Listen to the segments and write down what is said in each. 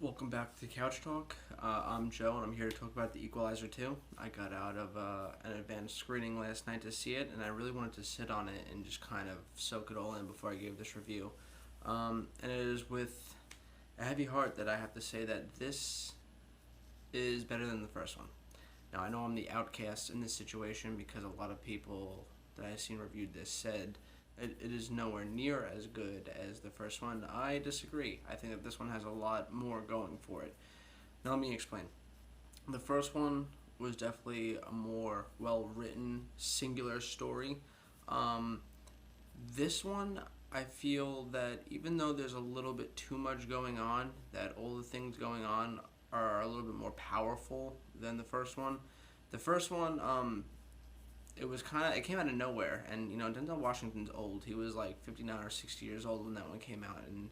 Welcome back to the Couch Talk. I'm Joe, and I'm here to talk about the Equalizer 2. I got out of an advanced screening last night to see it, and I really wanted to sit on it and just kind of soak it all in before I gave this review. And it is with a heavy heart that I have to say that this is better than the first one. Now, I know I'm the outcast in this situation because a lot of people that I've seen reviewed this said it is nowhere near as good as the first one. I disagree. I think that this one has a lot more going for it. Now, let me explain. The first one was definitely a more well written, singular story. Um, this one, I feel that even though there's a little bit too much going on, that all the things going on are a little bit more powerful than the first one. The first one, it came out of nowhere, and Denzel Washington's old. He was like 59 or 60 years old when that one came out, and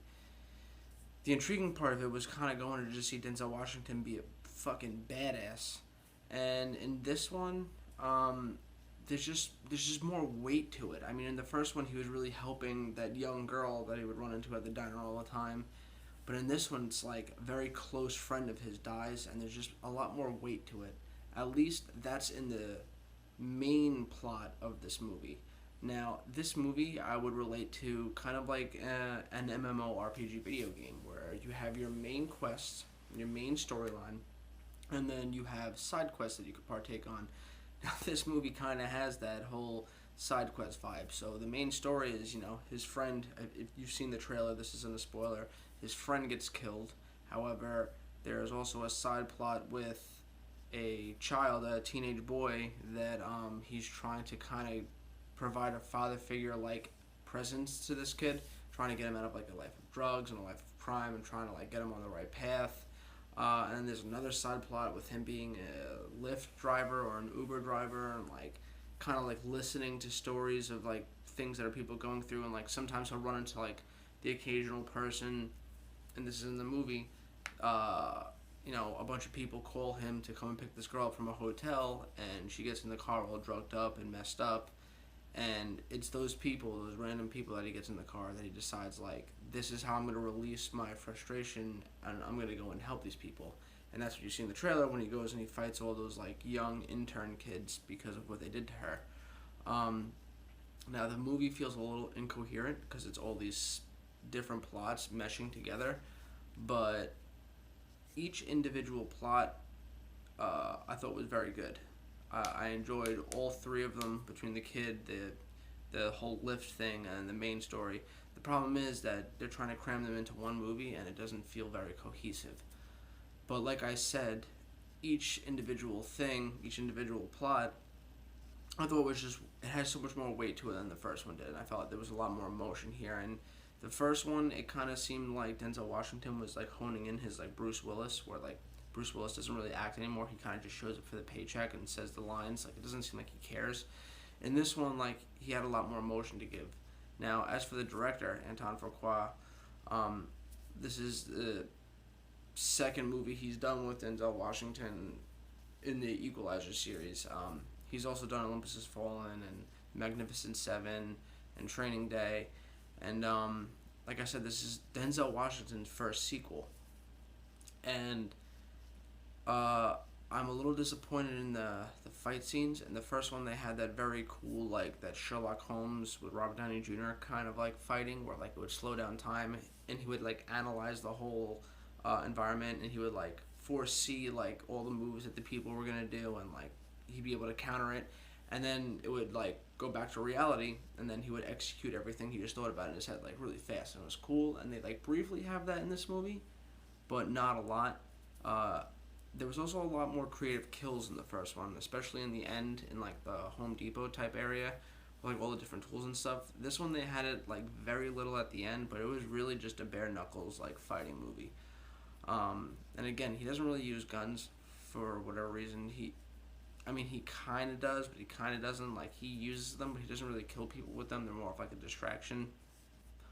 the intriguing part of it was kind of going to just see Denzel Washington be a fucking badass. And in this one, there's just more weight to it. I mean, in the first one, he was really helping that young girl that he would run into at the diner all the time. But in this one, it's like a very close friend of his dies, and there's just a lot more weight to it. At least that's in the main plot of this movie. Now, this movie I would relate to kind of like an MMORPG video game where you have your main quests, your main storyline, and then you have side quests that you could partake on. Now, this movie kind of has that whole side quest vibe. So the main story is, his friend. If you've seen the trailer, this isn't a spoiler. His friend gets killed. However, there is also a side plot with a child, a teenage boy, that he's trying to kind of provide a father figure like presence to this kid, trying to get him out of like a life of drugs and a life of crime, and trying to like get him on the right path. And then there's another side plot with him being a Lyft driver or an Uber driver, and like kind of like listening to stories of like things that are people going through, and like sometimes he'll run into like the occasional person, and this is in the movie. A bunch of people call him to come and pick this girl up from a hotel, and she gets in the car all drugged up and messed up. And it's those people, those random people that he gets in the car, that he decides, like, this is how I'm going to release my frustration, and I'm going to go and help these people. And that's what you see in the trailer when he goes and he fights all those, like, young intern kids because of what they did to her. Now, the movie feels a little incoherent because it's all these different plots meshing together, but each individual plot I thought was very good. I enjoyed all three of them, between the kid, the whole lift thing, and the main story. The problem is that they're trying to cram them into one movie, and it doesn't feel very cohesive. But like I said, each individual thing, each individual plot, I thought it has so much more weight to it than the first one did. And I felt like there was a lot more emotion here. And the first one, it kind of seemed like Denzel Washington was like honing in his like Bruce Willis, where like Bruce Willis doesn't really act anymore. He kind of just shows up for the paycheck and says the lines. Like, it doesn't seem like he cares. In this one, like, he had a lot more emotion to give. Now, as for the director, Anton Fuqua, this is the second movie he's done with Denzel Washington in the Equalizer series. He's also done Olympus Has Fallen and Magnificent Seven and Training Day. And like I said, this is Denzel Washington's first sequel. And I'm a little disappointed in the fight scenes. In the first one, they had that very cool, like, that Sherlock Holmes with Robert Downey Jr. kind of, like, fighting, where, like, it would slow down time, and he would, like, analyze the whole environment, and he would, like, foresee, like, all the moves that the people were going to do, and, like, he'd be able to counter it, and then it would, like, go back to reality, and then he would execute everything he just thought about in his head, like, really fast, and it was cool, and they, like, briefly have that in this movie, but not a lot. There was also a lot more creative kills in the first one, especially in the end, in like the Home Depot type area, with like all the different tools and stuff. This one, they had it like very little at the end, but it was really just a bare knuckles like fighting movie. And again, he doesn't really use guns for whatever reason. He kind of does, but he kind of doesn't. Like, he uses them, but he doesn't really kill people with them. They're more of like a distraction.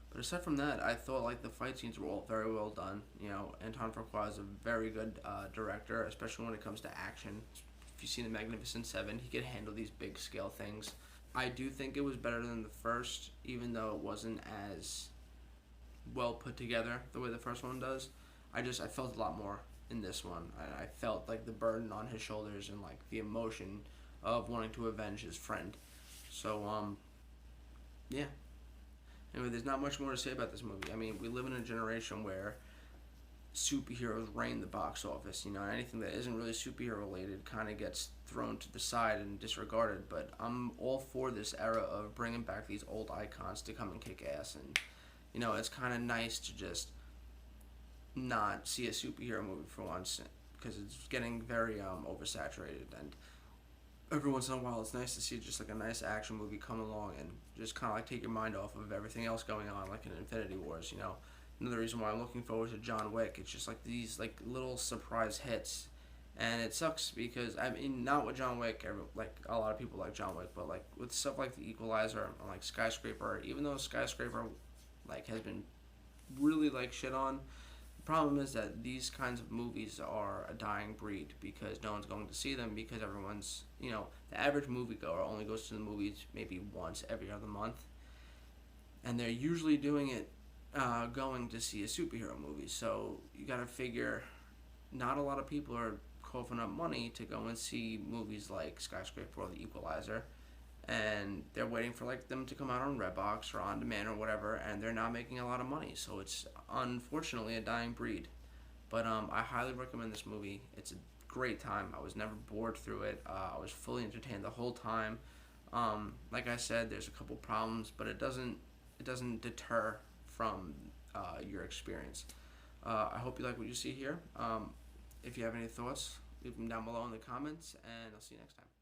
But aside from that, I thought like the fight scenes were all very well done. Anton Fuqua is a very good director, especially when it comes to action. If you've seen the Magnificent Seven, he could handle these big scale things. I do think it was better than the first, even though it wasn't as well put together the way the first one does. I felt a lot more in this one. I felt like the burden on his shoulders and like the emotion of wanting to avenge his friend. So yeah. Anyway, there's not much more to say about this movie. I mean, we live in a generation where superheroes reign the box office. You know, anything that isn't really superhero related kind of gets thrown to the side and disregarded. But I'm all for this era of bringing back these old icons to come and kick ass. And you know, it's kind of nice to just not see a superhero movie for once because it's getting very oversaturated. And every once in a while, it's nice to see just like a nice action movie come along and just kind of like take your mind off of everything else going on, like in Infinity Wars. You know, another reason why I'm looking forward to John Wick. It's just like these like little surprise hits, and it sucks because I mean not with John Wick. Like a lot of people like John Wick, but like with stuff like the Equalizer and like Skyscraper, even though Skyscraper like has been really like shit on. The problem is that these kinds of movies are a dying breed because no one's going to see them because everyone's, you know, the average moviegoer only goes to the movies maybe once every other month, and they're usually doing it going to see a superhero movie. So you got to figure, not a lot of people are coughing up money to go and see movies like Skyscraper or The Equalizer, and they're waiting for like them to come out on Redbox or on demand or whatever, and they're not making a lot of money. So it's unfortunately a dying breed. But I highly recommend this movie. It's a great time. I was never bored through it. I was fully entertained the whole time. Like I said, there's a couple problems, but it doesn't deter from your experience. I hope you like what you see here. If you have any thoughts, leave them down below in the comments, and I'll see you next time.